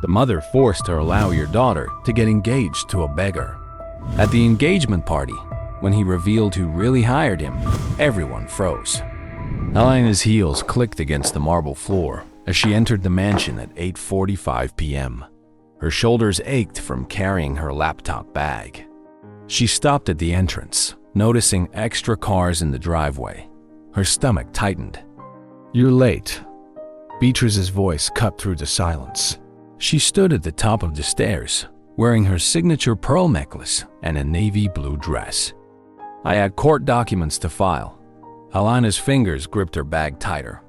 The mother forced to allow your daughter to get engaged to a beggar. At the engagement party, when he revealed who really hired him, everyone froze. Helena's heels clicked against the marble floor as she entered the mansion at 8:45 p.m. Her shoulders ached from carrying her laptop bag. She stopped at the entrance, noticing extra cars in the driveway. Her stomach tightened. "You're late." Beatrice's voice cut through the silence. She stood at the top of the stairs, wearing her signature pearl necklace and a navy blue dress. "I had court documents to file." Helena's fingers gripped her bag tighter.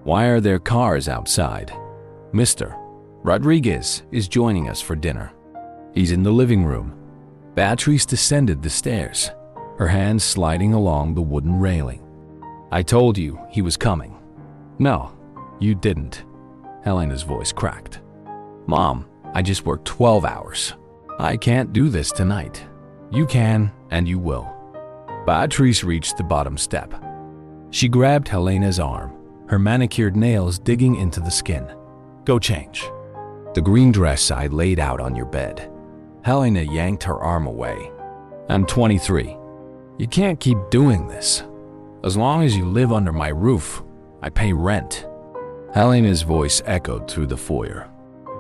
"Why are there cars outside?" "Mr. Rodriguez is joining us for dinner. He's in the living room." Beatrice descended the stairs, her hands sliding along the wooden railing. "I told you he was coming." "No, you didn't." Helena's voice cracked. "Mom, I just worked 12 hours. I can't do this tonight." "You can, and you will." Beatrice reached the bottom step. She grabbed Helena's arm, her manicured nails digging into the skin. "Go change." "The green dress I laid out on your bed." Helena yanked her arm away. "I'm 23. You can't keep doing this. As long as you live under my roof, I pay rent." Helena's voice echoed through the foyer.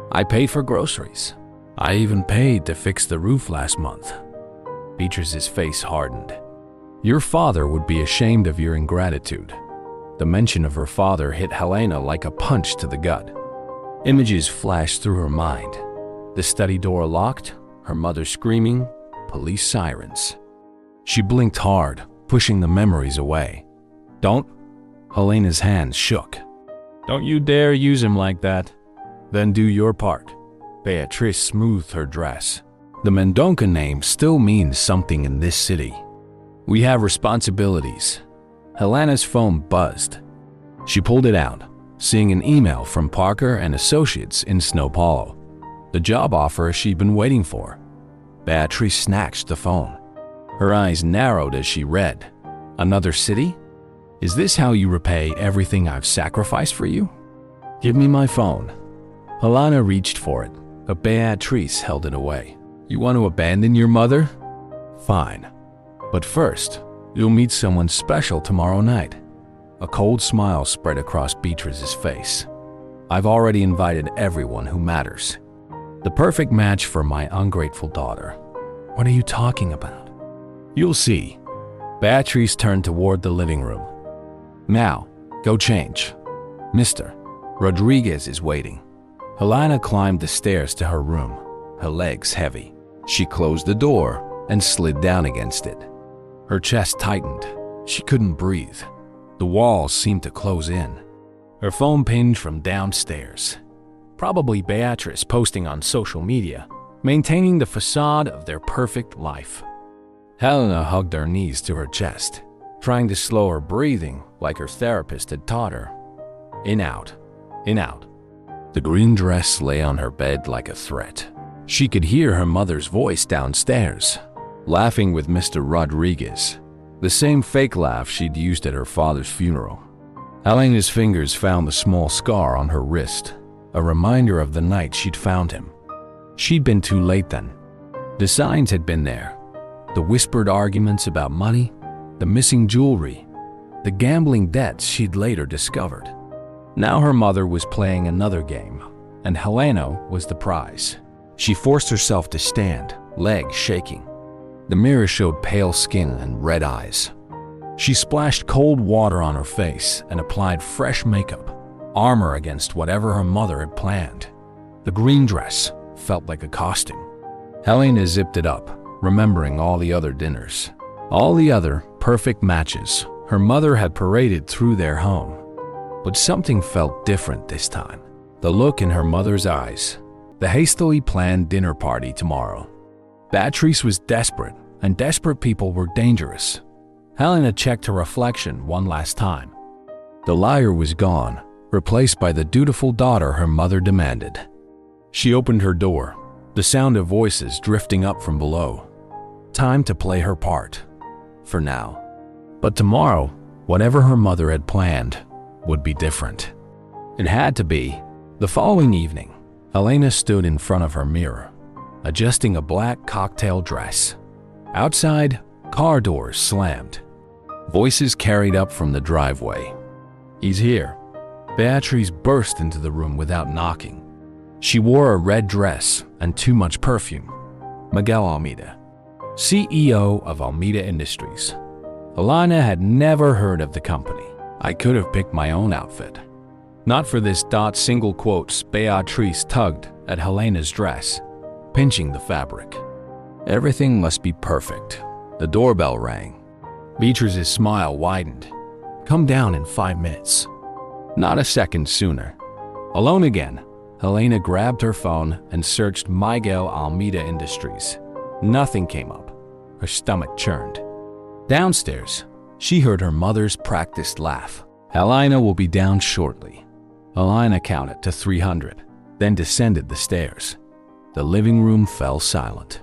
"I paid for groceries. I even paid to fix the roof last month." Beatrice's face hardened. "Your father would be ashamed of your ingratitude." The mention of her father hit Helena like a punch to the gut. Images flashed through her mind. The study door locked, her mother screaming, police sirens. She blinked hard, pushing the memories away. "Don't." Helena's hands shook. "Don't you dare use him like that." "Then do your part." Beatrice smoothed her dress. "The Mendonca name still means something in this city. We have responsibilities." Helena's phone buzzed. She pulled it out, seeing an email from Parker and Associates in Snow Hollow. The job offer she'd been waiting for. Beatrice snatched the phone. Her eyes narrowed as she read. "Another city? Is this how you repay everything I've sacrificed for you?" "Give me my phone." Helena reached for it, but Beatrice held it away. "You want to abandon your mother? Fine. But first, you'll meet someone special tomorrow night." A cold smile spread across Beatrice's face. "I've already invited everyone who matters. The perfect match for my ungrateful daughter." "What are you talking about?" "You'll see." Beatrice turned toward the living room. "Now, go change. Mr. Rodriguez is waiting." Helena climbed the stairs to her room, her legs heavy. She closed the door and slid down against it. Her chest tightened. She couldn't breathe. The walls seemed to close in. Her phone pinged from downstairs. Probably Beatrice posting on social media, maintaining the facade of their perfect life. Helena hugged her knees to her chest, trying to slow her breathing like her therapist had taught her. In, out, in, out. The green dress lay on her bed like a threat. She could hear her mother's voice downstairs, laughing with Mr. Rodriguez, the same fake laugh she'd used at her father's funeral. Helena's fingers found the small scar on her wrist, a reminder of the night she'd found him. She'd been too late then. The signs had been there. The whispered arguments about money, the missing jewelry, the gambling debts she'd later discovered. Now her mother was playing another game, and Helena was the prize. She forced herself to stand, legs shaking. The mirror showed pale skin and red eyes. She splashed cold water on her face and applied fresh makeup, armor against whatever her mother had planned. The green dress felt like a costume. Helena zipped it up, remembering all the other dinners, all the other perfect matches her mother had paraded through their home. But something felt different this time. The look in her mother's eyes, the hastily planned dinner party tomorrow. Beatrice was desperate, and desperate people were dangerous. Helena checked her reflection one last time. The liar was gone, replaced by the dutiful daughter her mother demanded. She opened her door, the sound of voices drifting up from below. Time to play her part, for now. But tomorrow, whatever her mother had planned, would be different. It had to be. The following evening, Helena stood in front of her mirror, adjusting a black cocktail dress. Outside, car doors slammed. Voices carried up from the driveway. "He's here." Beatrice burst into the room without knocking. She wore a red dress and too much perfume. Miguel Almeida, CEO of Almeida Industries. Helena had never heard of the company. I could have picked my own outfit. Not for this. Single quotes. Beatrice tugged at Helena's dress, pinching the fabric. Everything must be perfect. The doorbell rang. Beatrice's smile widened. "Come down in 5 minutes." Not a second sooner. Alone again, Helena grabbed her phone and searched Miguel Almeida Industries. Nothing came up. Her stomach churned. Downstairs, she heard her mother's practiced laugh. "Helena will be down shortly." Helena counted to 300, then descended the stairs. The living room fell silent.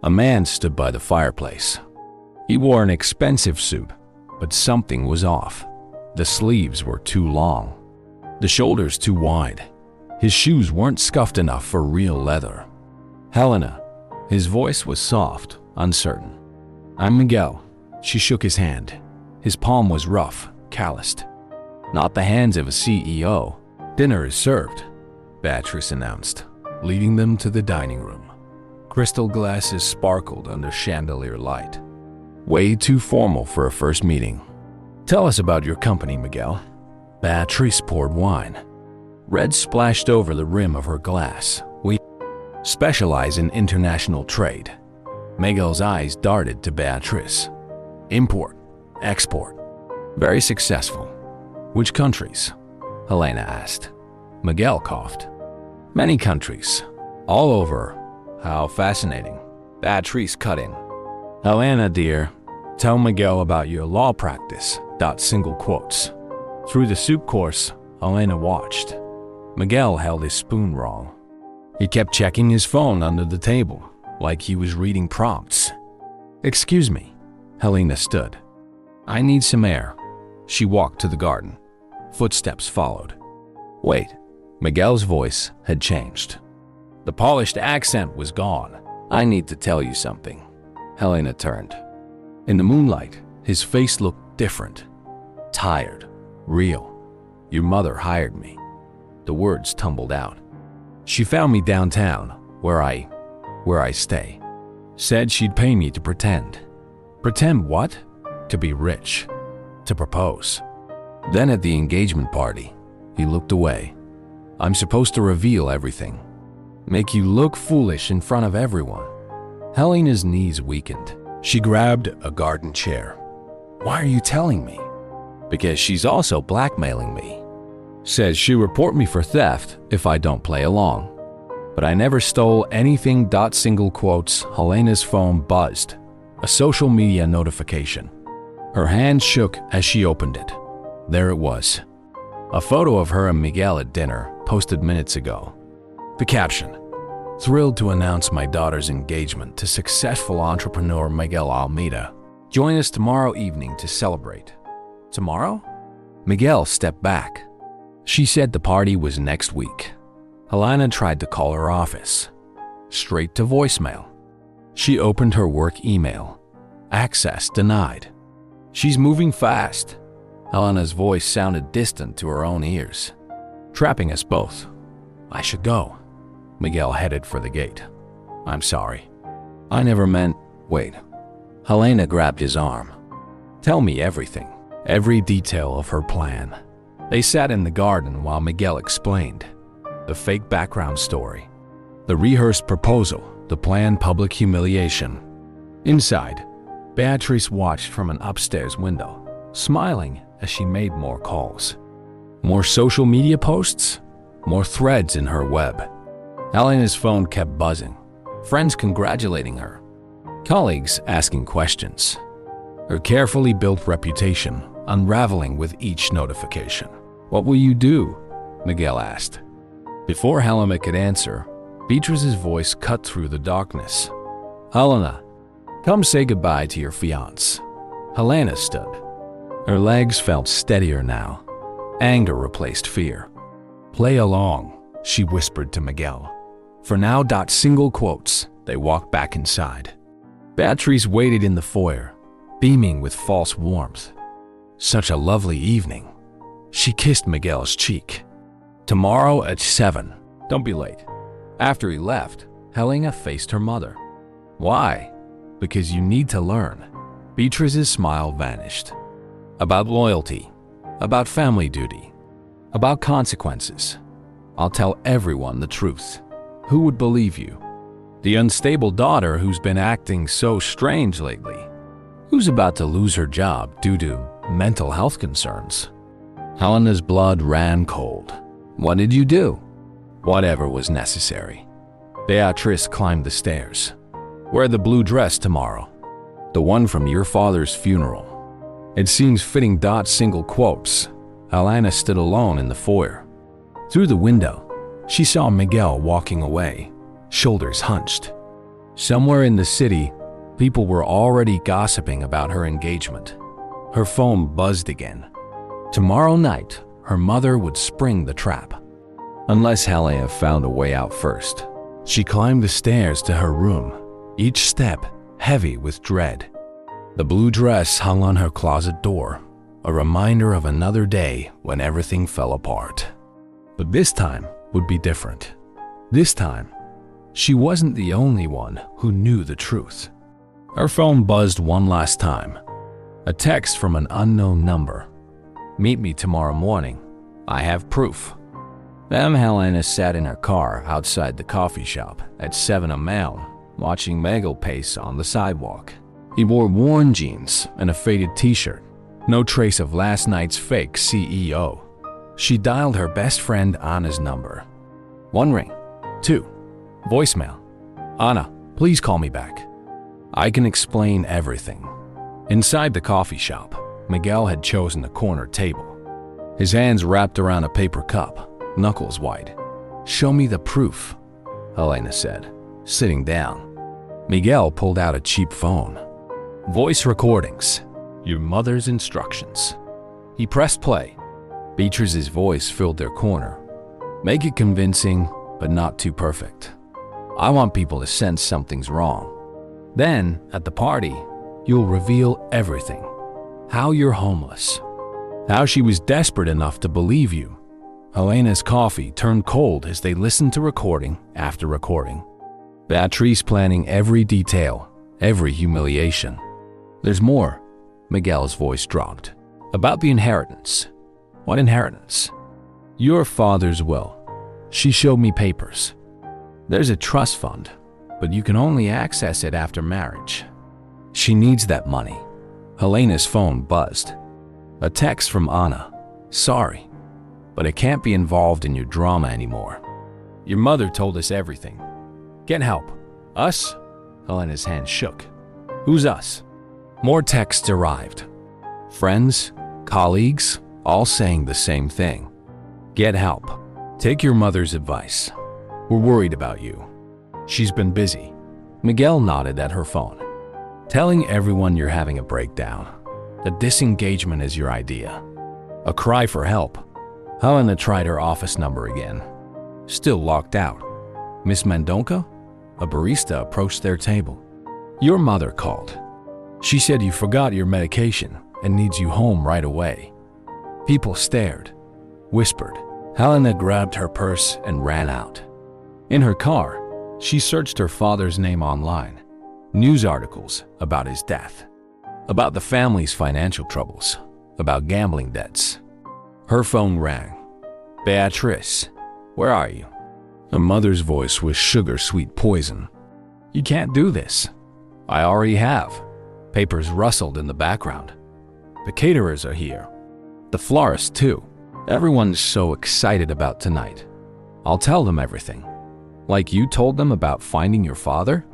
A man stood by the fireplace. He wore an expensive suit, but something was off. The sleeves were too long, the shoulders too wide. His shoes weren't scuffed enough for real leather. "Helena." His voice was soft, uncertain. "I'm Miguel." She shook his hand. His palm was rough, calloused. Not the hands of a CEO. "Dinner is served," Beatrice announced, leading them to the dining room. Crystal glasses sparkled under chandelier light. Way too formal for a first meeting. "Tell us about your company, Miguel." Beatrice poured wine. Red splashed over the rim of her glass. "We specialize in international trade." Miguel's eyes darted to Beatrice. "Import, export. Very successful." "Which countries?" Helena asked. Miguel coughed. "Many countries. All over." "How fascinating." Beatrice cut in. "Helena, dear, tell Miguel about your law practice." Single quotes. Through the soup course, Helena watched. Miguel held his spoon wrong. He kept checking his phone under the table, like he was reading prompts. "Excuse me." Helena stood. "I need some air." She walked to the garden. Footsteps followed. "Wait." Miguel's voice had changed. The polished accent was gone. "I need to tell you something." Helena turned. In the moonlight, his face looked different. Tired. Real. "Your mother hired me." The words tumbled out. "She found me downtown, where I stay. Said she'd pay me to pretend." "Pretend what?" "To be rich. To propose." Then at the engagement party, he looked away. "I'm supposed to reveal everything. Make you look foolish in front of everyone." Helena's knees weakened. She grabbed a garden chair. "Why are you telling me?" "Because she's also blackmailing me. Says she'll report me for theft if I don't play along." "But I never stole anything." Single quotes. Helena's phone buzzed. A social media notification. Her hand shook as she opened it. There it was. A photo of her and Miguel at dinner, posted minutes ago. The caption: "Thrilled to announce my daughter's engagement to successful entrepreneur Miguel Almeida. Join us tomorrow evening to celebrate." "Tomorrow?" Miguel stepped back. She said the party was next week. Helena tried to call her office. Straight to voicemail. She opened her work email. Access denied. "She's moving fast." Helena's voice sounded distant to her own ears. "Trapping us both. I should go." Miguel headed for the gate. "I'm sorry. I never meant—" "Wait." Helena grabbed his arm. "Tell me everything. Every detail of her plan." They sat in the garden while Miguel explained. The fake background story. The rehearsed proposal. The planned public humiliation. Inside, Beatrice watched from an upstairs window, smiling as she made more calls. More social media posts, more threads in her web. Helena's phone kept buzzing, friends congratulating her, colleagues asking questions. Her carefully built reputation unraveling with each notification. "What will you do?" Miguel asked. Before Helena could answer, Beatrice's voice cut through the darkness. "Helena, come say goodbye to your fiancé." Helena stood. Her legs felt steadier now. Anger replaced fear. "Play along," she whispered to Miguel. For now. Single quotes. They walked back inside. Beatrice waited in the foyer, beaming with false warmth. Such a lovely evening. She kissed Miguel's cheek. Tomorrow at 7. Don't be late. After he left, Helena faced her mother. Why? Because you need to learn. Beatrice's smile vanished. About loyalty, about family duty, about consequences. I'll tell everyone the truth. Who would believe you? The unstable daughter who's been acting so strange lately. Who's about to lose her job due to mental health concerns. Helena's blood ran cold. What did you do? Whatever was necessary. Beatrice climbed the stairs. Wear the blue dress tomorrow. The one from your father's funeral. It seems fitting. Single quotes. Helena stood alone in the foyer. Through the window, she saw Miguel walking away, shoulders hunched. Somewhere in the city, people were already gossiping about her engagement. Her phone buzzed again. Tomorrow night, her mother would spring the trap. Unless Helena found a way out first. She climbed the stairs to her room, each step heavy with dread. The blue dress hung on her closet door, a reminder of another day when everything fell apart. But this time would be different. This time, she wasn't the only one who knew the truth. Her phone buzzed one last time. A text from an unknown number. Meet me tomorrow morning. I have proof. Then Helena sat in her car outside the coffee shop at 7 a.m., watching Miguel pace on the sidewalk. He wore worn jeans and a faded t-shirt. No trace of last night's fake CEO. She dialed her best friend Anna's number. 1 ring. 2. Voicemail. Anna, please call me back. I can explain everything. Inside the coffee shop, Miguel had chosen a corner table. His hands wrapped around a paper cup, knuckles white. Show me the proof, Helena said, sitting down. Miguel pulled out a cheap phone. Voice recordings. Your mother's instructions. He pressed play. Beatrice's voice filled their corner. Make it convincing, but not too perfect. I want people to sense something's wrong. Then, at the party, you'll reveal everything. How you're homeless. How she was desperate enough to believe you. Helena's coffee turned cold as they listened to recording after recording. Beatrice planning every detail, every humiliation. There's more. Miguel's voice dropped. About the inheritance. What inheritance? Your father's will. She showed me papers. There's a trust fund, but you can only access it after marriage. She needs that money. Helena's phone buzzed. A text from Anna. Sorry, but I can't be involved in your drama anymore. Your mother told us everything. Get help. Us? Helena's hand shook. Who's us? More texts arrived. Friends, colleagues, all saying the same thing. Get help. Take your mother's advice. We're worried about you. She's been busy. Miguel nodded at her phone. Telling everyone you're having a breakdown. The disengagement is your idea. A cry for help. Helena tried her office number again. Still locked out. Miss Mendonca? A barista approached their table. Your mother called. She said you forgot your medication and needs you home right away. People stared, whispered. Helena grabbed her purse and ran out. In her car, she searched her father's name online. News articles about his death. About the family's financial troubles. About gambling debts. Her phone rang. Beatrice, where are you? Her mother's voice was sugar-sweet poison. You can't do this. I already have. Papers rustled in the background. The caterers are here. The florist too. Everyone's so excited about tonight. I'll tell them everything. Like you told them about finding your father?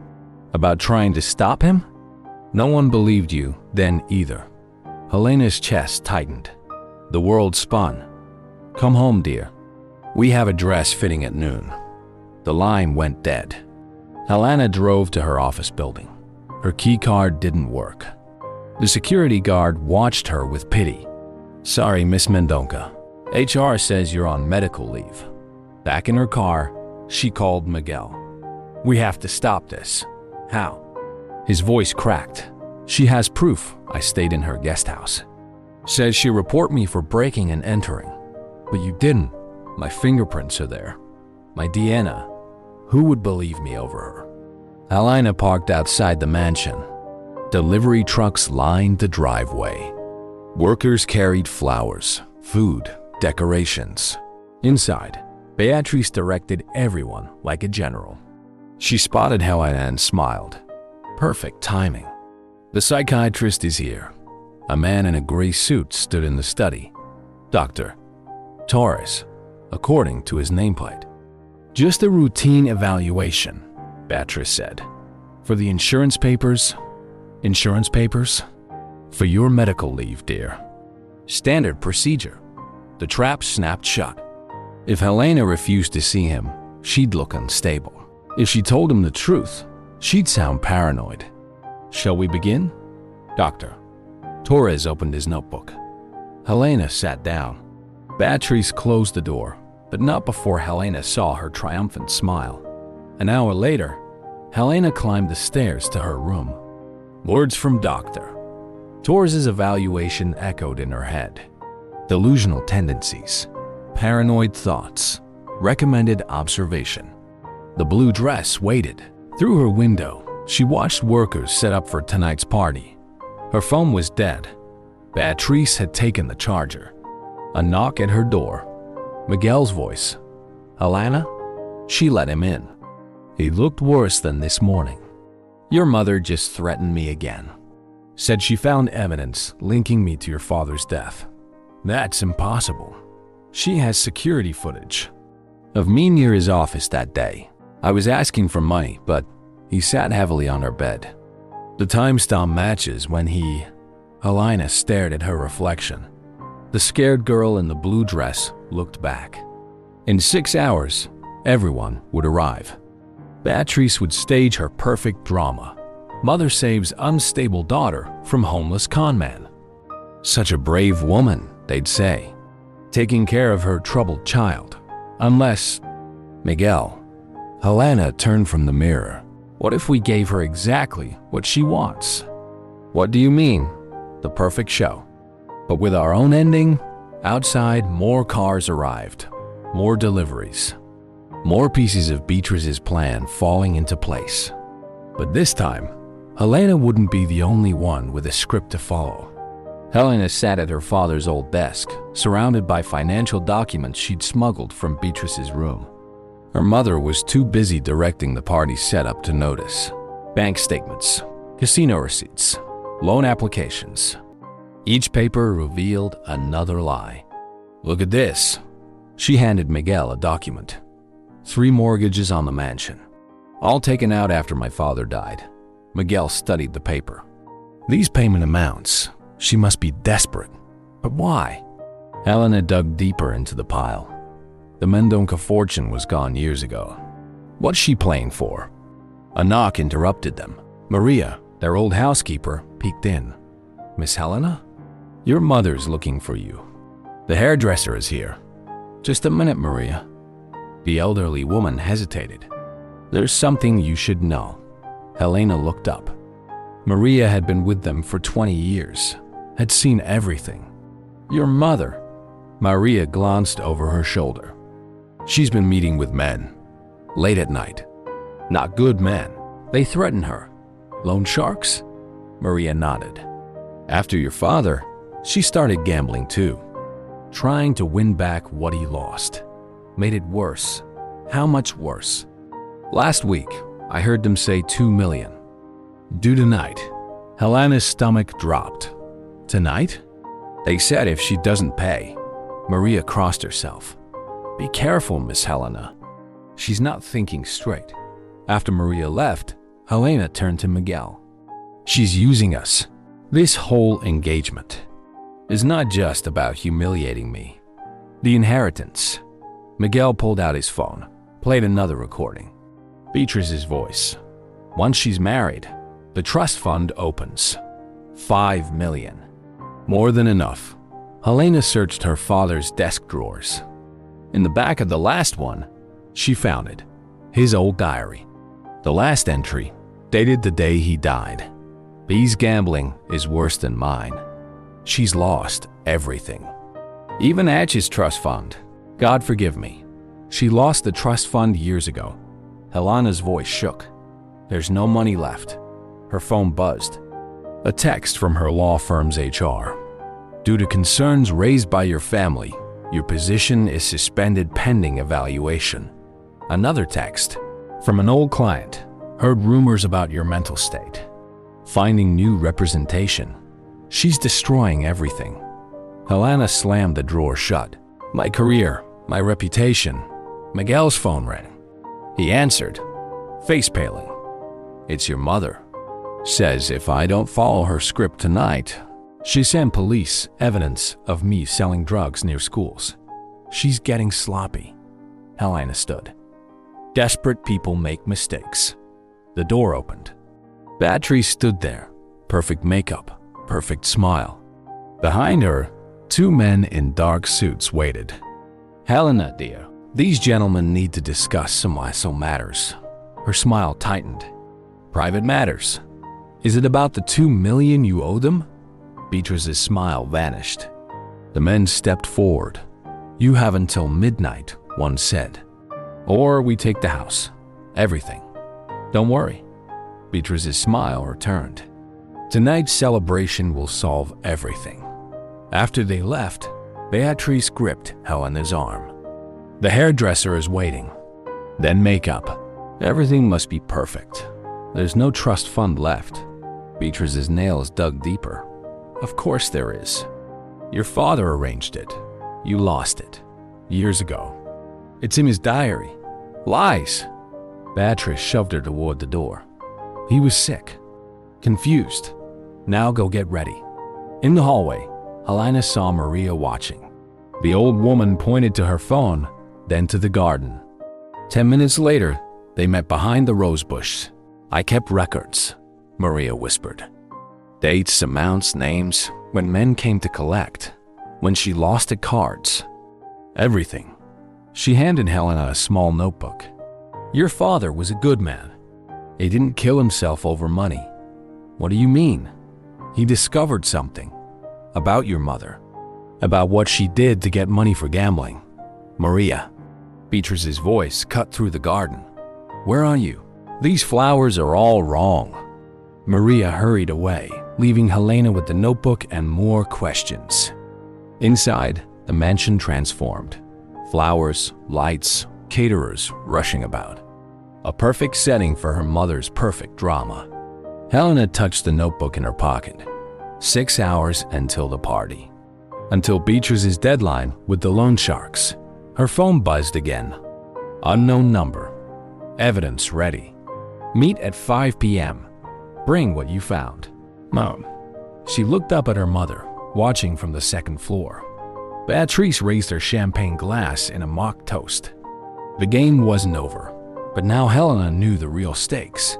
About trying to stop him? No one believed you then either. Helena's chest tightened. The world spun. Come home, dear. We have a dress fitting at noon. The line went dead. Helena drove to her office building. Her key card didn't work. The security guard watched her with pity. Sorry, Miss Mendonca. HR says you're on medical leave. Back in her car, she called Miguel. "We have to stop this." "How?" His voice cracked. "She has proof I stayed in her guest house. Says she report me for breaking and entering. But you didn't. My fingerprints are there. My DNA. Who would believe me over her?" Helena parked outside the mansion. Delivery trucks lined the driveway. Workers carried flowers, food, decorations. Inside, Beatrice directed everyone like a general. She spotted Helena and smiled. Perfect timing. "The psychiatrist is here." A man in a gray suit stood in the study. "Dr. Torres," according to his nameplate. "Just a routine evaluation," Beatrice said. "For the insurance papers?" "Insurance papers?" "For your medical leave, dear." Standard procedure. The trap snapped shut. If Helena refused to see him, she'd look unstable. If she told him the truth, she'd sound paranoid. "Shall we begin?" "Doctor." Torres opened his notebook. Helena sat down. Beatrice closed the door, but not before Helena saw her triumphant smile. An hour later, Helena climbed the stairs to her room. Words from Doctor. Torres's evaluation echoed in her head. Delusional tendencies, paranoid thoughts, recommended observation. The blue dress waited. Through her window, she watched workers set up for tonight's party. Her phone was dead. Beatrice had taken the charger. A knock at her door. Miguel's voice. "Helena?" She let him in. He looked worse than this morning. "Your mother just threatened me again. Said she found evidence linking me to your father's death." "That's impossible. She has security footage of me near his office that day. I was asking for money, but he sat heavily on her bed. The timestamp matches when he..." Helena stared at her reflection. The scared girl in the blue dress looked back. In 6 hours, everyone would arrive. Beatrice would stage her perfect drama. Mother saves unstable daughter from homeless conman. Such a brave woman, they'd say, taking care of her troubled child. Unless... Miguel. Helena turned from the mirror. "What if we gave her exactly what she wants?" "What do you mean?" "The perfect show. But with our own ending." Outside, more cars arrived. More deliveries. More pieces of Beatrice's plan falling into place. But this time, Helena wouldn't be the only one with a script to follow. Helena sat at her father's old desk, surrounded by financial documents she'd smuggled from Beatrice's room. Her mother was too busy directing the party's setup to notice. Bank statements, casino receipts, loan applications. Each paper revealed another lie. "Look at this." She handed Miguel a document. 3 mortgages on the mansion, all taken out after my father died. Miguel studied the paper. "These payment amounts, she must be desperate. But why?" Helena dug deeper into the pile. The Mendonca fortune was gone years ago. What's she playing for? A knock interrupted them. Maria, their old housekeeper, peeked in. "Miss Helena? Your mother's looking for you. The hairdresser is here." "Just a minute, Maria." The elderly woman hesitated. "There's something you should know." Helena looked up. Maria had been with them for 20 years, had seen everything. "Your mother." Maria glanced over her shoulder. "She's been meeting with men, late at night. Not good men. They threaten her." "Loan sharks?" Maria nodded. "After your father, she started gambling too, trying to win back what he lost. Made it worse." "How much worse?" "Last week, I heard them say 2 million. Due tonight." Helena's stomach dropped. "Tonight?" "They said if she doesn't pay." Maria crossed herself. "Be careful, Miss Helena." She's not thinking straight. After Maria left, Helena turned to Miguel. "She's using us. This whole engagement is not just about humiliating me. The inheritance." Miguel pulled out his phone, played another recording. Beatrice's voice. "Once she's married, the trust fund opens. 5 million. More than enough." Helena searched her father's desk drawers. In the back of the last one, She found it. His old diary. The last entry, dated the day he died. B's gambling is worse than mine. She's lost everything. Even Edge's trust fund. God forgive me. She lost the trust fund years ago. Helena's voice shook. There's no money left. Her phone buzzed. A text from her law firm's HR. Due to concerns raised by your family, your position is suspended pending evaluation. Another text from an old client. Heard rumors about your mental state. Finding new representation. She's destroying everything. Helena slammed the drawer shut. My career, my reputation. Miguel's phone rang. He answered, face paling. It's your mother. Says if I don't follow her script tonight, she sent police evidence of me selling drugs near schools. She's getting sloppy. Helena stood. Desperate people make mistakes. The door opened. Beatrice stood there. Perfect makeup, perfect smile. Behind her, two men in dark suits waited. Helena, dear, these gentlemen need to discuss some ISO matters. Her smile tightened. Private matters. Is it about the $2 million you owe them? Beatrice's smile vanished. The men stepped forward. You have until midnight, one said. Or we take the house. Everything. Don't worry. Beatrice's smile returned. Tonight's celebration will solve everything. After they left, Beatrice gripped Helena's arm. The hairdresser is waiting. Then makeup. Everything must be perfect. There's no trust fund left. Beatrice's nails dug deeper. Of course there is. Your father arranged it. You lost it. Years ago. It's in his diary. Lies. Beatrice shoved her toward the door. He was sick. Confused. Now go get ready. In the hallway, Helena saw Maria watching. The old woman pointed to her phone, then to the garden. 10 minutes later, they met behind the rosebush. I kept records, Maria whispered. Dates, amounts, names, when men came to collect, when she lost the cards. Everything. She handed Helena a small notebook. Your father was a good man. He didn't kill himself over money. What do you mean? He discovered something. About your mother. About what she did to get money for gambling. Maria. Beatrice's voice cut through the garden. Where are you? These flowers are all wrong. Maria hurried away, leaving Helena with the notebook and more questions. Inside, the mansion transformed. Flowers, lights, caterers rushing about. A perfect setting for her mother's perfect drama. Helena touched the notebook in her pocket. 6 hours until the party. Until Beatrice's deadline with the loan sharks. Her phone buzzed again. Unknown number. Evidence ready. Meet at 5 p.m. Bring what you found. Mom. She looked up at her mother, watching from the second floor. Beatrice raised her champagne glass in a mock toast. The game wasn't over, but now Helena knew the real stakes.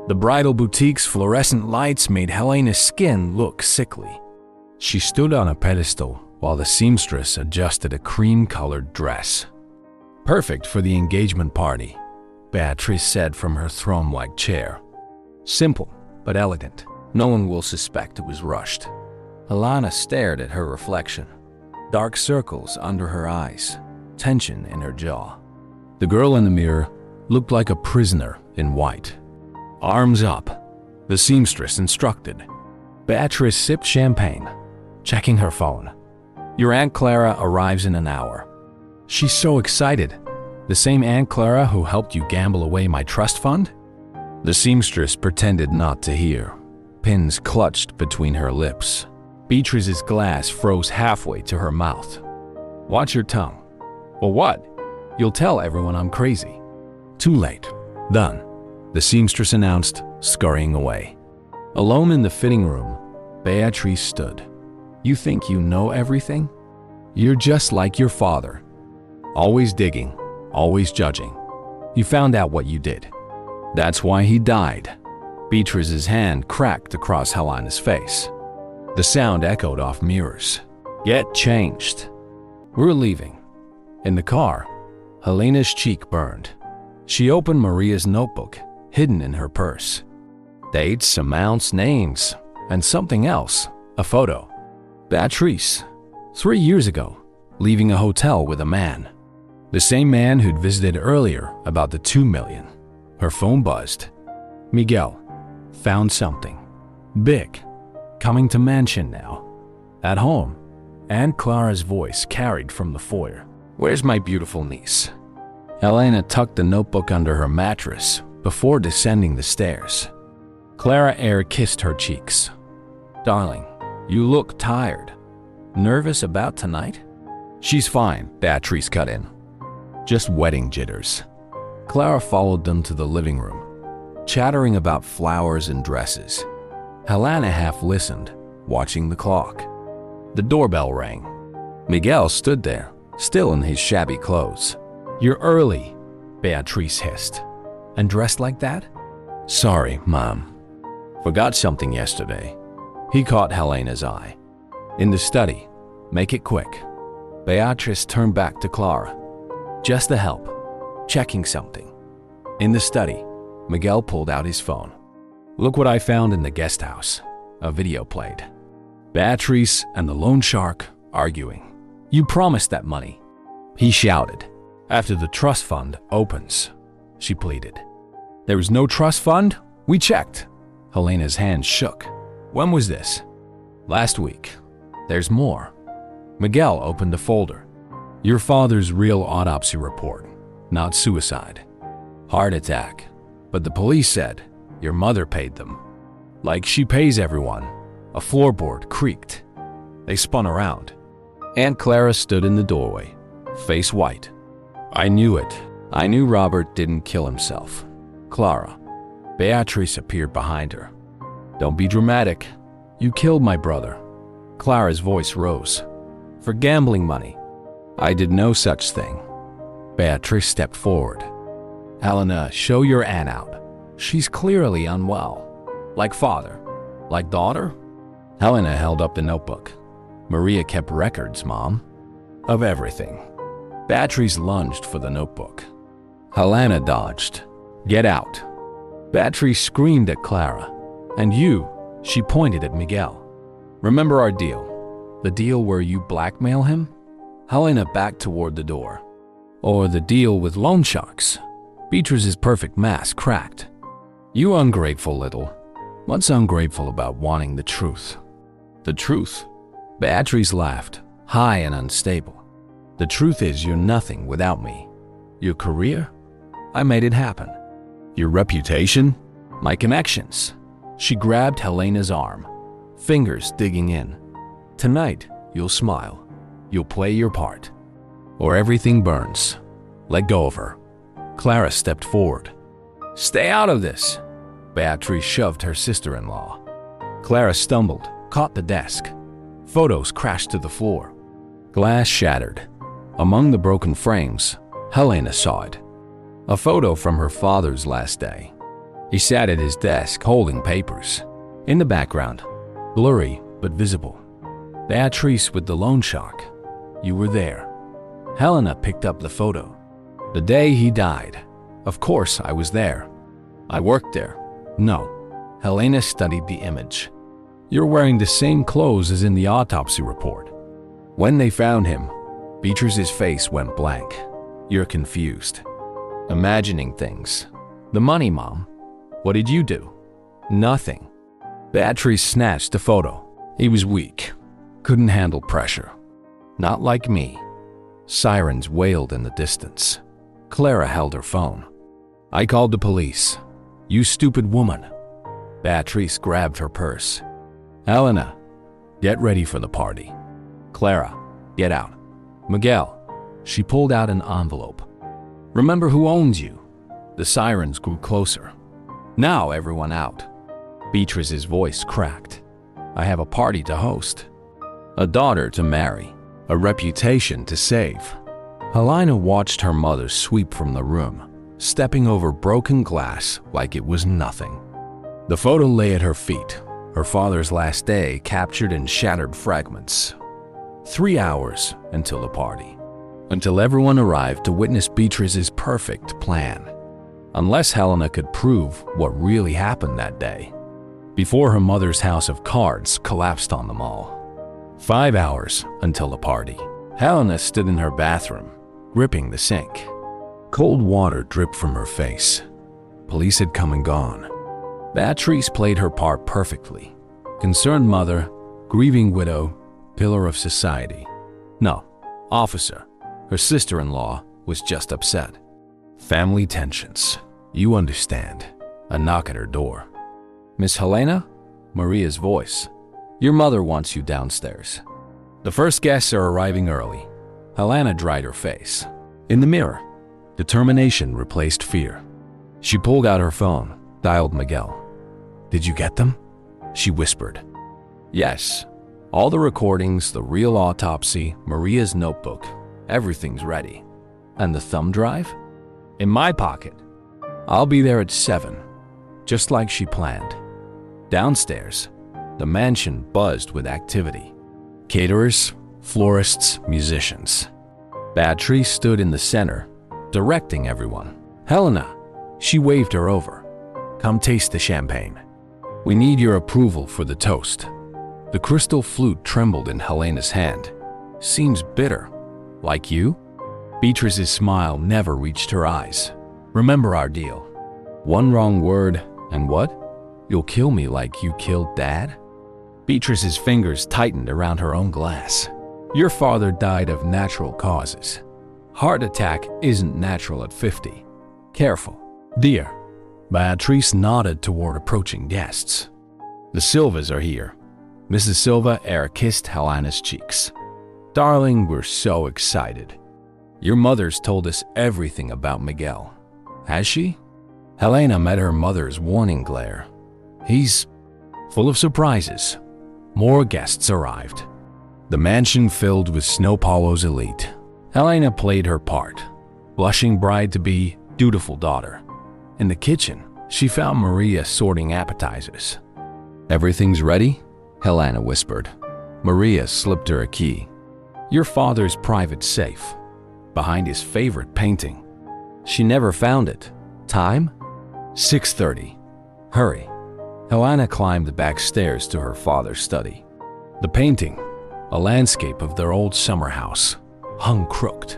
The bridal boutique's fluorescent lights made Helena's skin look sickly. She stood on a pedestal while the seamstress adjusted a cream-colored dress. Perfect for the engagement party, Beatrice said from her throne-like chair. Simple, but elegant. No one will suspect it was rushed. Helena stared at her reflection. Dark circles under her eyes, tension in her jaw. The girl in the mirror looked like a prisoner in white. Arms up, the seamstress instructed. Beatrice sipped champagne, checking her phone. Your Aunt Clara arrives in an hour. She's so excited. The same Aunt Clara who helped you gamble away my trust fund? The seamstress pretended not to hear. Pins clutched between her lips. Beatrice's glass froze halfway to her mouth. Watch your tongue. Well, what? You'll tell everyone I'm crazy. Too late. Done. The seamstress announced, scurrying away. Alone in the fitting room, Beatrice stood. You think you know everything? You're just like your father. Always digging, always judging. You found out what you did. That's why he died. Beatrice's hand cracked across Helena's face. The sound echoed off mirrors. Get changed. We're leaving. In the car, Helena's cheek burned. She opened Maria's notebook, hidden in her purse. Dates, amounts, names, and something else, a photo. Beatrice, 3 years ago, leaving a hotel with a man. The same man who'd visited earlier about the 2 million. Her phone buzzed. Miguel found something. Big. Coming to mansion now. At home. Aunt Clara's voice carried from the foyer. Where's my beautiful niece? Helena tucked the notebook under her mattress before descending the stairs. Clara air kissed her cheeks. Darling, you look tired. Nervous about tonight? She's fine, Beatrice cut in. Just wedding jitters. Clara followed them to the living room, chattering about flowers and dresses. Helena half listened, watching the clock. The doorbell rang. Miguel stood there, still in his shabby clothes. You're early, Beatrice hissed. And dressed like that? Sorry, Mom. Forgot something yesterday. He caught Helena's eye. In the study. Make it quick. Beatrice turned back to Clara. Just the help. Checking something. In the study, Miguel pulled out his phone. Look what I found in the guest house. A video played. Beatrice and the loan shark arguing. You promised that money. He shouted. After the trust fund opens, she pleaded. There was no trust fund? We checked. Helena's hand shook. When was this? Last week. There's more. Miguel opened a folder. Your father's real autopsy report, not suicide. Heart attack. But the police said your mother paid them. Like she pays everyone. A floorboard creaked. They spun around. Aunt Clara stood in the doorway, face white. I knew it. I knew Robert didn't kill himself. Clara. Beatrice appeared behind her. Don't be dramatic. You killed my brother. Clara's voice rose. For gambling money. I did no such thing. Beatrice stepped forward. Helena, show your aunt out. She's clearly unwell. Like father. Like daughter? Helena held up the notebook. Maria kept records, Mom. Of everything. Beatrice lunged for the notebook. Helena dodged. Get out. Beatrice screamed at Clara. And you, she pointed at Miguel. Remember our deal? The deal where you blackmail him? Helena backed toward the door. Or the deal with loan sharks. Beatrice's perfect mask cracked. You ungrateful little. What's ungrateful about wanting the truth? The truth? Beatrice laughed, high and unstable. The truth is you're nothing without me. Your career? I made it happen. Your reputation? My connections. She grabbed Helena's arm, fingers digging in. Tonight, you'll smile. You'll play your part. Or everything burns. Let go of her. Clara stepped forward. Stay out of this. Beatrice shoved her sister-in-law. Clara stumbled, caught the desk. Photos crashed to the floor. Glass shattered. Among the broken frames, Helena saw it. A photo from her father's last day. He sat at his desk holding papers. In the background, blurry but visible. Beatrice with the loan shark. You were there. Helena picked up the photo. The day he died. Of course I was there. I worked there. No. Helena studied the image. You're wearing the same clothes as in the autopsy report. When they found him, Beatrice's face went blank. You're confused. Imagining things. The money, Mom. What did you do? Nothing. Beatrice snatched the photo. He was weak. Couldn't handle pressure. Not like me. Sirens wailed in the distance. Clara held her phone. I called the police. You stupid woman. Beatrice grabbed her purse. Helena, get ready for the party. Clara, get out. Miguel. She pulled out an envelope. Remember who owns you. The sirens grew closer. Now everyone out. Beatrice's voice cracked. I have a party to host. A daughter to marry. A reputation to save. Helena watched her mother sweep from the room, stepping over broken glass like it was nothing. The photo lay at her feet, her father's last day captured in shattered fragments. 3 hours until the party. until everyone arrived to witness Beatrice's perfect plan. Unless Helena could prove what really happened that day, before her mother's house of cards collapsed on them all. 5 hours until the party. Helena stood in her bathroom, gripping the sink. Cold water dripped from her face. Police had come and gone. Beatrice played her part perfectly. Concerned mother, grieving widow, pillar of society. No, officer. Her sister-in-law was just upset. Family tensions. You understand. A knock at her door. "Miss Helena?" Maria's voice. "Your mother wants you downstairs." The first guests are arriving early. Helena dried her face. In the mirror, determination replaced fear. She pulled out her phone, dialed Miguel. "Did you get them?" she whispered. "Yes. All the recordings, the real autopsy, Maria's notebook. Everything's ready." "And the thumb drive?" "In my pocket. I'll be there at 7, just like she planned." Downstairs, the mansion buzzed with activity. Caterers, florists, musicians. Beatrice stood in the center, directing everyone. "Helena," she waved her over. "Come taste the champagne. We need your approval for the toast." The crystal flute trembled in Helena's hand. "Seems bitter. Like you?" Beatrice's smile never reached her eyes. "Remember our deal. One wrong word, and what? You'll kill me like you killed Dad?" Beatrice's fingers tightened around her own glass. "Your father died of natural causes. Heart attack isn't natural at 50. Careful." "Dear." Beatrice nodded toward approaching guests. "The Silvas are here." Mrs. Silva kissed Helena's cheeks. "Darling, we're so excited. Your mother's told us everything about Miguel." "Has she?" Helena met her mother's warning glare. "He's full of surprises." More guests arrived. The mansion filled with Snow Paolo's elite. Helena played her part, blushing bride-to-be, dutiful daughter. In the kitchen, she found Maria sorting appetizers. "Everything's ready?" Helena whispered. Maria slipped her a key. "Your father's private safe, behind his favorite painting." She never found it. "Time?" 6:30. "Hurry." Helena climbed the back stairs to her father's study. The painting, a landscape of their old summer house, hung crooked.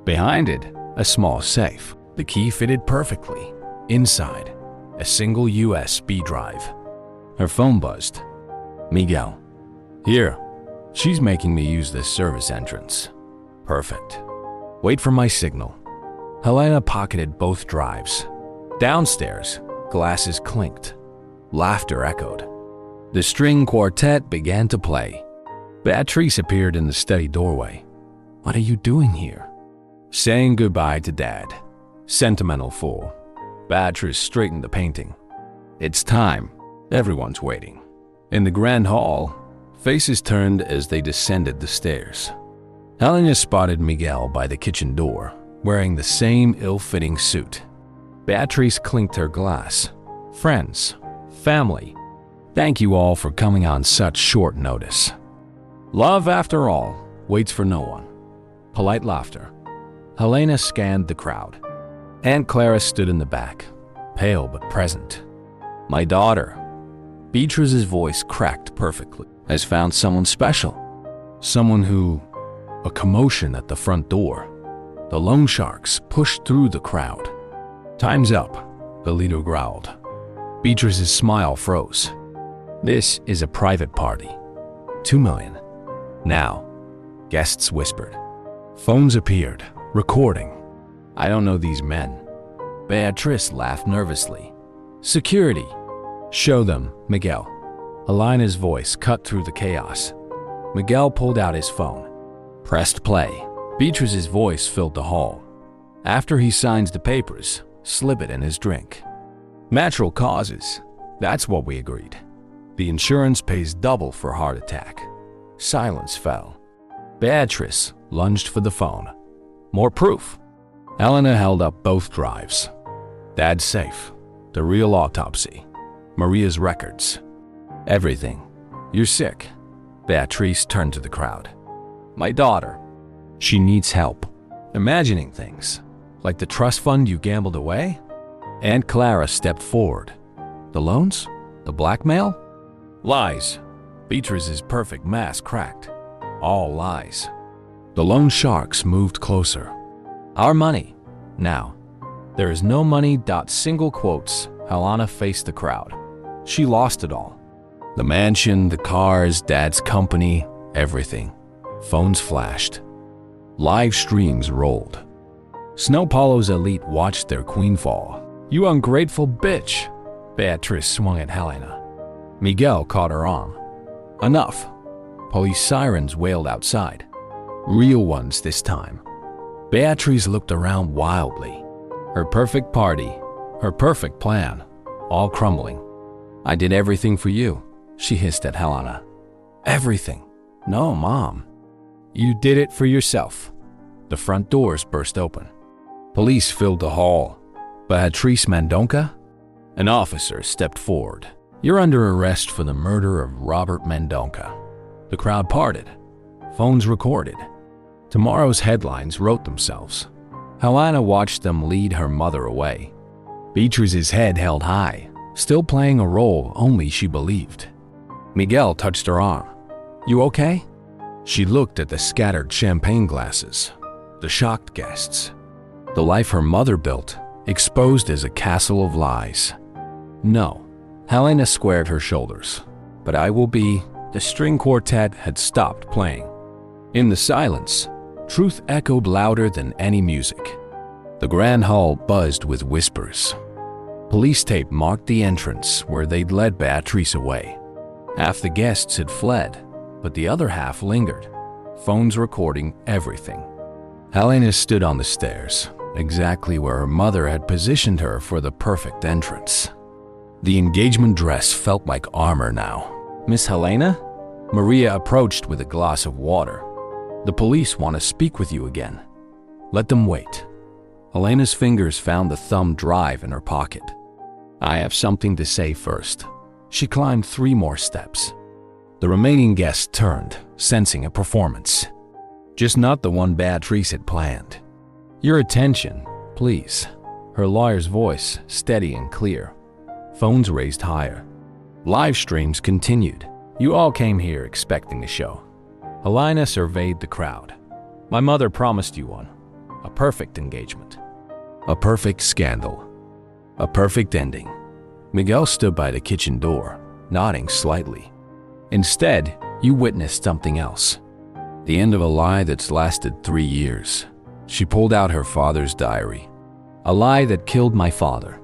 Behind it, a small safe. The key fitted perfectly. Inside, a single USB drive. Her phone buzzed. "Miguel." "Here." "She's making me use this service entrance." "Perfect. Wait for my signal." Helena pocketed both drives. Downstairs, glasses clinked. Laughter echoed. The string quartet began to play. Beatrice appeared in the study doorway. "What are you doing here?" "Saying goodbye to Dad." Sentimental fool. Beatrice straightened the painting. "It's time. Everyone's waiting." In the grand hall, faces turned as they descended the stairs. Helena spotted Miguel by the kitchen door, wearing the same ill-fitting suit. Beatrice clinked her glass. "Friends, family, thank you all for coming on such short notice. Love, after all, waits for no one." Polite laughter. Helena scanned the crowd. Aunt Clara stood in the back, pale but present. "My daughter," Beatrice's voice cracked perfectly, "has found someone special. Someone who..." A commotion at the front door. The loan sharks pushed through the crowd. "Time's up," the leader growled. Beatrice's smile froze. "This is a private party. 2 million. Now," guests whispered. Phones appeared, recording. "I don't know these men." Beatrice laughed nervously. "Security." "Show them, Miguel." Helena's voice cut through the chaos. Miguel pulled out his phone. Pressed play. Beatrice's voice filled the hall. "After he signs the papers, slip it in his drink." "Natural causes. That's what we agreed. The insurance pays double for heart attack." Silence fell. Beatrice lunged for the phone. "More proof." Helena held up both drives. "Dad's safe. The real autopsy. Maria's records. Everything. You're sick." Beatrice turned to the crowd. "My daughter. She needs help." imagining things, like the trust fund you gambled away. Aunt Clara stepped forward. The loans? The blackmail? Lies. Beatrice's perfect mask cracked. All lies. The loan sharks moved closer. Our money. Now. There is no money. Single quotes. Helena faced the crowd. She lost it all. The mansion, the cars, Dad's company, everything. Phones flashed. Live streams rolled. Snow Polo's elite watched their queen fall. You ungrateful bitch! Beatrice swung at Helena. Miguel caught her arm. Enough. Police sirens wailed outside. Real ones this time. Beatrice looked around wildly. Her perfect party, her perfect plan, all crumbling. I did everything for you, she hissed at Helena. Everything. No, Mom. You did it for yourself. The front doors burst open. Police filled the hall. Beatrice Mendonca? An officer stepped forward. You're under arrest for the murder of Robert Mendonca. The crowd parted. Phones recorded. Tomorrow's headlines wrote themselves. Helena watched them lead her mother away. Beatrice's head held high, still playing a role only she believed. Miguel touched her arm. You okay? She looked at the scattered champagne glasses, the shocked guests. The life her mother built, exposed as a castle of lies. No, Helena squared her shoulders. But I will be. The string quartet had stopped playing. In the silence, truth echoed louder than any music. The grand hall buzzed with whispers. Police tape marked the entrance where they'd led Beatrice away. Half the guests had fled, but the other half lingered, phones recording everything. Helena stood on the stairs, exactly where her mother had positioned her for the perfect entrance. The engagement dress felt like armor now. Miss Helena? Maria approached with a glass of water. The police want to speak with you again. Let them wait. Helena's fingers found the thumb drive in her pocket. I have something to say first. She climbed 3 more steps. The remaining guests turned, sensing a performance. Just not the one Beatrice had planned. Your attention, please. Her lawyer's voice, steady and clear. Phones raised higher. Live streams continued. You all came here expecting a show. Helena surveyed the crowd. My mother promised you one. A perfect engagement. A perfect scandal. A perfect ending. Miguel stood by the kitchen door, nodding slightly. Instead, you witnessed something else. The end of a lie that's lasted 3 years. She pulled out her father's diary. A lie that killed my father.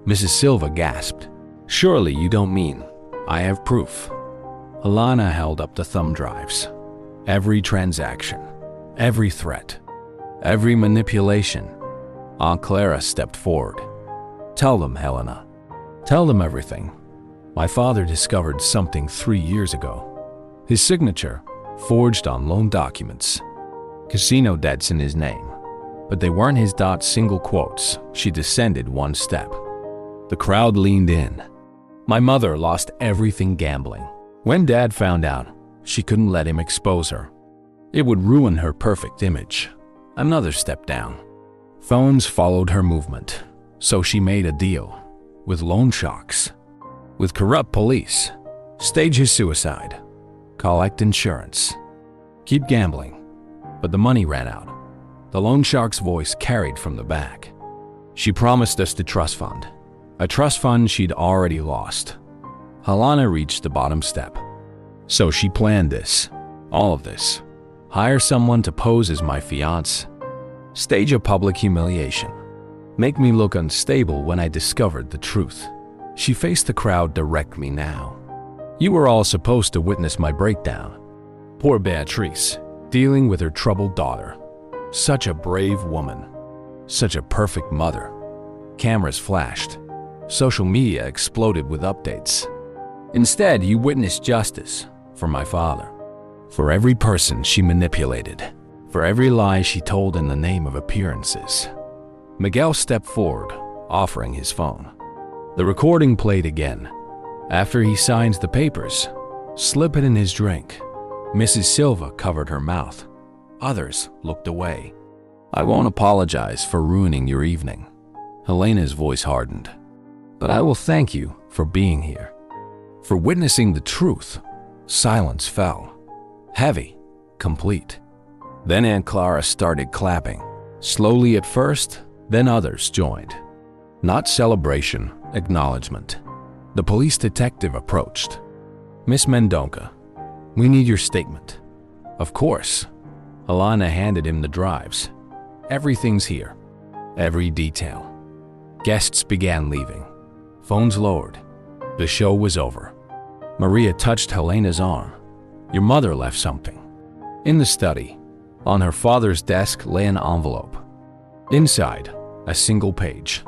Mrs. Silva gasped. Surely you don't mean. I have proof. Helena held up the thumb drives. Every transaction, every threat, every manipulation. Aunt Clara stepped forward. Tell them, Helena. Tell them everything. My father discovered something 3 years ago. His signature, forged on loan documents. Casino debts in his name. But they weren't his. Single quotes. She descended 1 step. The crowd leaned in. My mother lost everything gambling. When Dad found out, she couldn't let him expose her. It would ruin her perfect image. Another step down. Phones followed her movement, so she made a deal. With loan sharks. With corrupt police. Stage his suicide. Collect insurance. Keep gambling. But the money ran out. The loan shark's voice carried from the back. She promised us the trust fund. A trust fund she'd already lost. Helena reached the bottom step. So she planned this. All of this. Hire someone to pose as my fiancé. Stage a public humiliation. Make me look unstable when I discovered the truth. She faced the crowd directly now. You were all supposed to witness my breakdown. Poor Beatrice, dealing with her troubled daughter. Such a brave woman. Such a perfect mother. Cameras flashed. Social media exploded with updates. Instead, you witnessed justice for my father. For every person she manipulated. For every lie she told in the name of appearances. Miguel stepped forward, offering his phone. The recording played again. After he signs the papers, slip it in his drink. Mrs. Silva covered her mouth. Others looked away. I won't apologize for ruining your evening. Helena's voice hardened. But I will thank you for being here. For witnessing the truth. Silence fell. Heavy. Complete. Then Aunt Clara started clapping. Slowly at first, then others joined. Not celebration, acknowledgement. The police detective approached. Miss Mendonca, we need your statement. Of course. Alana handed him the drives. Everything's here. Every detail. Guests began leaving. Phones lowered. The show was over. Maria touched Helena's arm. Your mother left something. In the study, on her father's desk lay an envelope. Inside, a single page.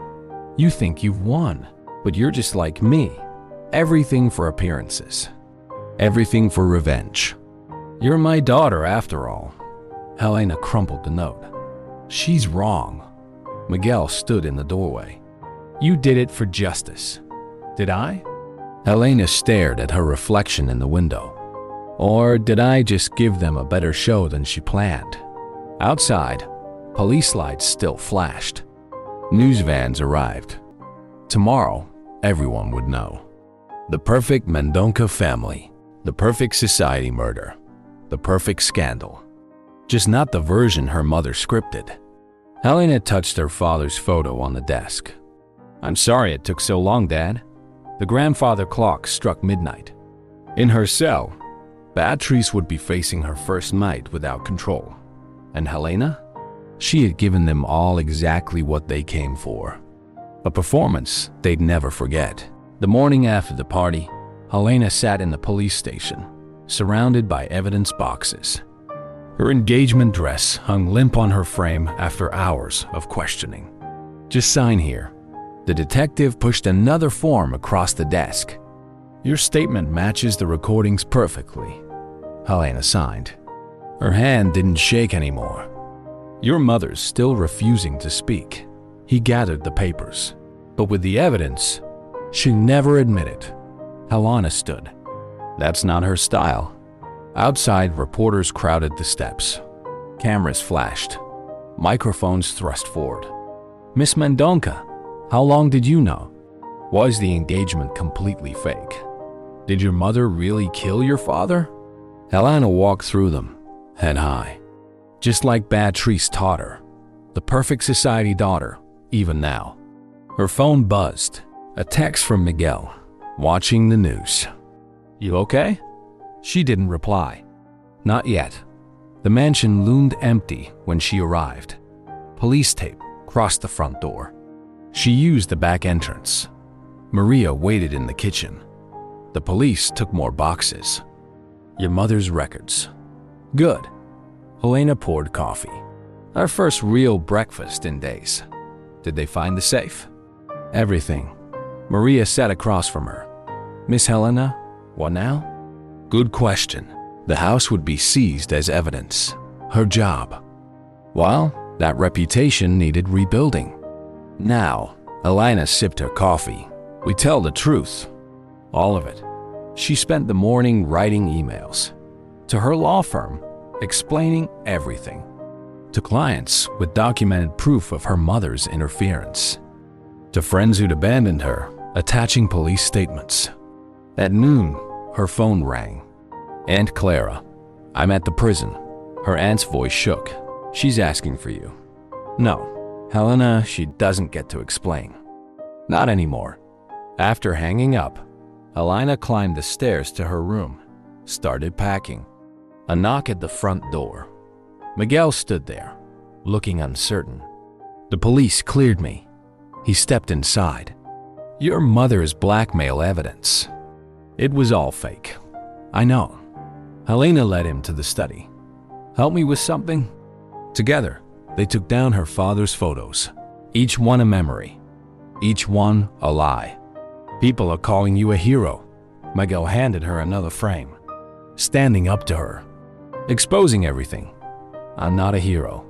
You think you've won, but you're just like me. Everything for appearances. Everything for revenge. You're my daughter after all. Helena crumpled the note. She's wrong. Miguel stood in the doorway. You did it for justice. Did I? Helena stared at her reflection in the window. Or did I just give them a better show than she planned? Outside, police lights still flashed. News vans arrived. Tomorrow, everyone would know. The perfect Mendonca family. The perfect society murder. The perfect scandal. Just not the version her mother scripted. Helena touched her father's photo on the desk. I'm sorry it took so long, Dad. The grandfather clock struck midnight. In her cell, Beatrice would be facing her first night without control. And Helena? She had given them all exactly what they came for. A performance they'd never forget. The morning after the party, Helena sat in the police station, surrounded by evidence boxes. Her engagement dress hung limp on her frame after hours of questioning. Just sign here. The detective pushed another form across the desk. Your statement matches the recordings perfectly. Helena signed. Her hand didn't shake anymore. Your mother's still refusing to speak. He gathered the papers. But with the evidence, she never admitted. Helena stood. That's not her style. Outside, reporters crowded the steps. Cameras flashed. Microphones thrust forward. Miss Mendonca, how long did you know? Was the engagement completely fake? Did your mother really kill your father? Helena walked through them, head high. Just like Beatrice taught her. The perfect society daughter, even now. Her phone buzzed. A text from Miguel, watching the news. You okay? She didn't reply. Not yet. The mansion loomed empty when she arrived. Police tape crossed the front door. She used the back entrance. Maria waited in the kitchen. The police took more boxes. Your mother's records. Good. Helena poured coffee. Our first real breakfast in days. Did they find the safe? Everything. Maria sat across from her. Miss Helena, what now? Good question. The house would be seized as evidence. Her job. Well, that reputation needed rebuilding. Now, Helena sipped her coffee. We tell the truth. All of it. She spent the morning writing emails. To her law firm, explaining everything. To clients with documented proof of her mother's interference. To friends who'd abandoned her, attaching police statements. At noon, her phone rang. Aunt Clara, I'm at the prison. Her aunt's voice shook. She's asking for you. No, Helena, she doesn't get to explain. Not anymore. After hanging up, Helena climbed the stairs to her room, started packing. A knock at the front door. Miguel stood there, looking uncertain. The police cleared me. He stepped inside. Your mother's blackmail evidence. It was all fake. I know. Helena led him to the study. Help me with something? Together, they took down her father's photos. Each one a memory. Each one a lie. People are calling you a hero. Miguel handed her another frame. Standing up to her. Exposing everything. I'm not a hero.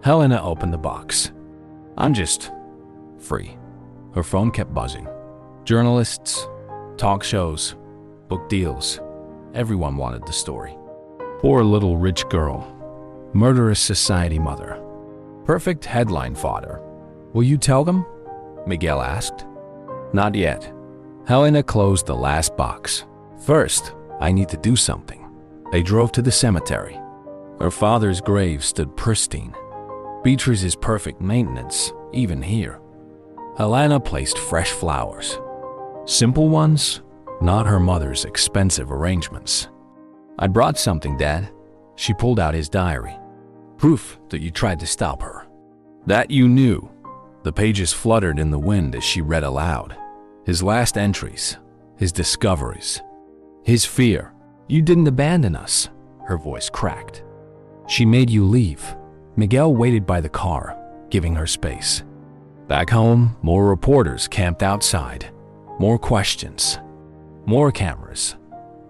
Helena opened the box. I'm just free. Her phone kept buzzing. Journalists, talk shows, book deals. Everyone wanted the story. Poor little rich girl. Murderous society mother. Perfect headline fodder. Will you tell them? Miguel asked. Not yet. Helena closed the last box. First, I need to do something. They drove to the cemetery. Her father's grave stood pristine. Beatrice's perfect maintenance, even here. Helena placed fresh flowers. Simple ones, not her mother's expensive arrangements. I brought something, Dad. She pulled out his diary. Proof that you tried to stop her. That you knew. The pages fluttered in the wind as she read aloud. His last entries, his discoveries, his fear. You didn't abandon us, her voice cracked. She made you leave. Miguel waited by the car, giving her space. Back home, more reporters camped outside. More questions. More cameras.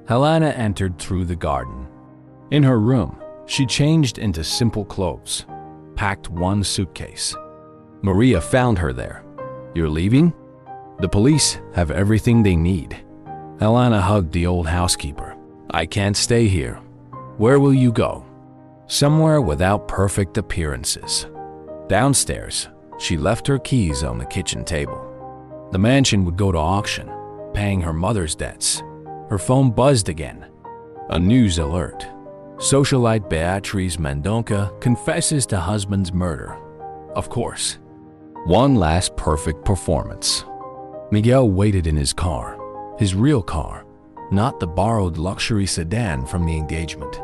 Helena entered through the garden. In her room, she changed into simple clothes, packed one suitcase. Maria found her there. You're leaving? The police have everything they need. Helena hugged the old housekeeper. I can't stay here. Where will you go? Somewhere without perfect appearances. Downstairs, she left her keys on the kitchen table. The mansion would go to auction, paying her mother's debts. Her phone buzzed again. A news alert. Socialite Beatriz Mendonca confesses to husband's murder. Of course. One last perfect performance. Miguel waited in his car, his real car, not the borrowed luxury sedan from the engagement.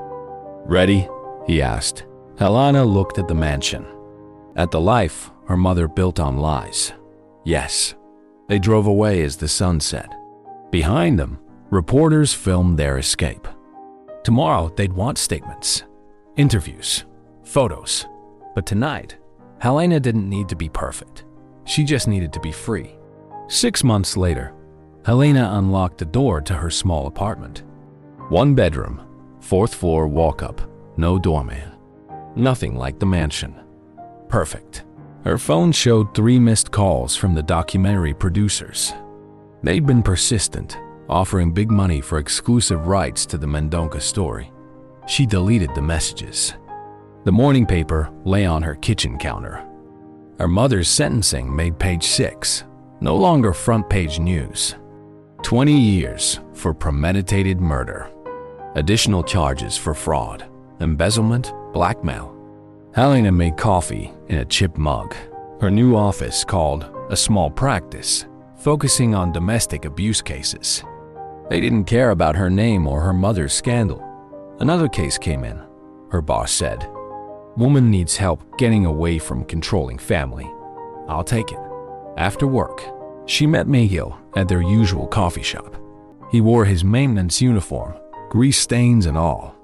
Ready? He asked. Helena looked at the mansion, at the life her mother built on lies. Yes. They drove away as the sun set. Behind them, reporters filmed their escape. Tomorrow, they'd want statements, interviews, photos. But tonight, Helena didn't need to be perfect. She just needed to be free. 6 months later, Helena unlocked the door to her small apartment. 1 bedroom, 4th floor walk-up, no doorman. Nothing like the mansion. Perfect. Her phone showed 3 missed calls from the documentary producers. They'd been persistent, offering big money for exclusive rights to the Mendonca story. She deleted the messages. The morning paper lay on her kitchen counter. Her mother's sentencing made page 6, no longer front page news. 20 years for premeditated murder. Additional charges for fraud, embezzlement, blackmail. Helena made coffee in a chip mug. Her new office called A Small Practice, focusing on domestic abuse cases. They didn't care about her name or her mother's scandal. Another case came in. Her boss said, "Woman needs help getting away from controlling family. I'll take it." After work, she met Miguel at their usual coffee shop. He wore his maintenance uniform, grease stains and all.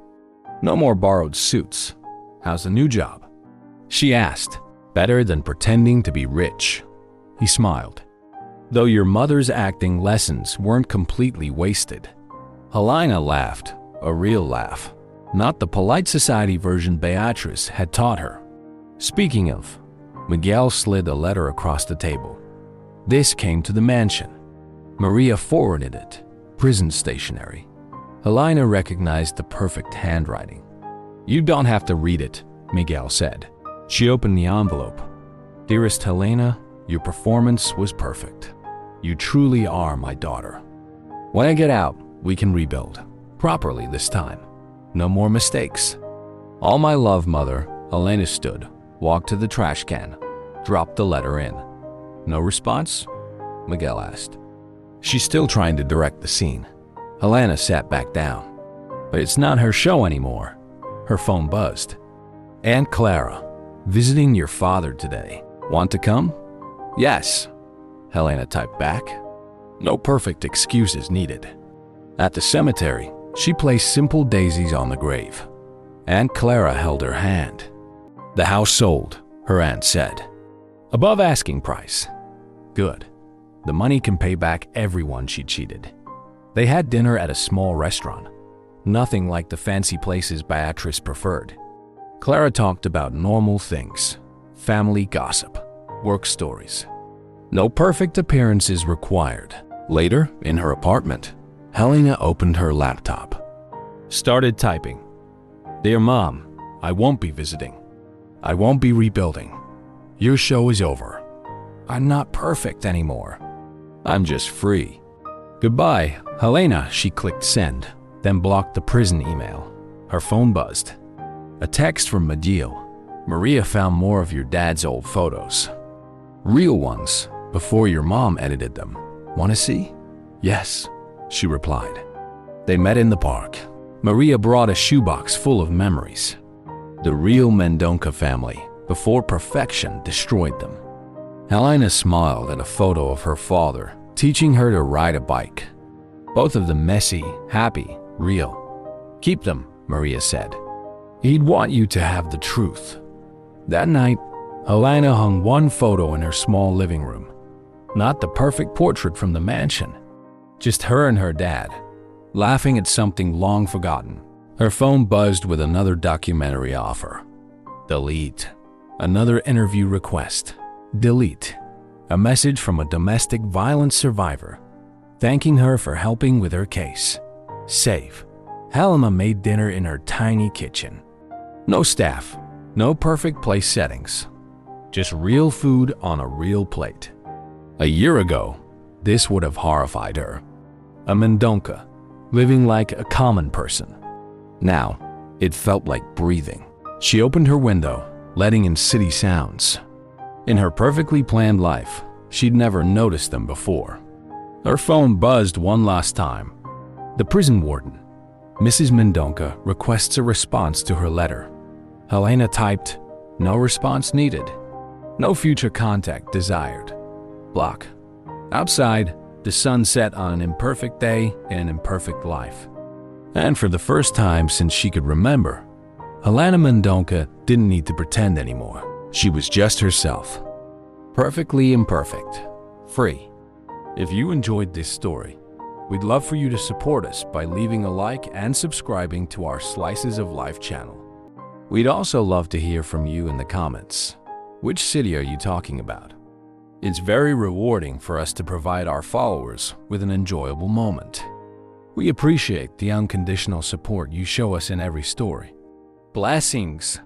No more borrowed suits. How's the new job? She asked. Better than pretending to be rich. He smiled. Though your mother's acting lessons weren't completely wasted. Helena laughed, a real laugh, not the polite society version Beatrice had taught her. Speaking of, Miguel slid a letter across the table. This came to the mansion. Maria forwarded it, prison stationery. Helena recognized the perfect handwriting. You don't have to read it, Miguel said. She opened the envelope. Dearest Helena, your performance was perfect. You truly are my daughter. When I get out, we can rebuild. Properly this time. No more mistakes. All my love, Mother. Helena stood, walked to the trash can, dropped the letter in. No response? Miguel asked. She's still trying to direct the scene. Helena sat back down. But it's not her show anymore. Her phone buzzed. Aunt Clara, visiting your father today. Want to come? Yes. Helena typed back. No perfect excuses needed. At the cemetery, she placed simple daisies on the grave. Aunt Clara held her hand. The house sold, her aunt said. Above asking price. Good. The money can pay back everyone she cheated. They had dinner at a small restaurant. Nothing like the fancy places Beatrice preferred. Clara talked about normal things, family gossip, work stories. No perfect appearances required. Later, in her apartment, Helena opened her laptop. Started typing. Dear Mom, I won't be visiting. I won't be rebuilding. Your show is over. I'm not perfect anymore. I'm just free. Goodbye, Helena. She clicked send, then blocked the prison email. Her phone buzzed. A text from Magil. Maria found more of your dad's old photos. Real ones, before your mom edited them. Want to see? Yes, she replied. They met in the park. Maria brought a shoebox full of memories. The real Mendonca family, before perfection destroyed them. Helena smiled at a photo of her father, teaching her to ride a bike. Both of them messy, happy, real. Keep them, Maria said. He'd want you to have the truth. That night, Helena hung one photo in her small living room. Not the perfect portrait from the mansion, just her and her dad, laughing at something long forgotten. Her phone buzzed with another documentary offer. Delete. Another interview request. Delete. A message from a domestic violence survivor, thanking her for helping with her case. Save. Helena made dinner in her tiny kitchen. No staff, no perfect place settings. Just real food on a real plate. A year ago, this would have horrified her. A Mendonca, living like a common person. Now, it felt like breathing. She opened her window, letting in city sounds. In her perfectly planned life, she'd never noticed them before. Her phone buzzed one last time. The prison warden, Mrs. Mendonca, requests a response to her letter. Helena typed, "No response needed. No future contact desired. Block." Outside, the sun set on an imperfect day in an imperfect life. And for the first time since she could remember, Helena Mendonca didn't need to pretend anymore. She was just herself. Perfectly imperfect. Free. If you enjoyed this story, we'd love for you to support us by leaving a like and subscribing to our Slices of Life channel. We'd also love to hear from you in the comments. Which city are you talking about? It's very rewarding for us to provide our followers with an enjoyable moment. We appreciate the unconditional support you show us in every story. Blessings!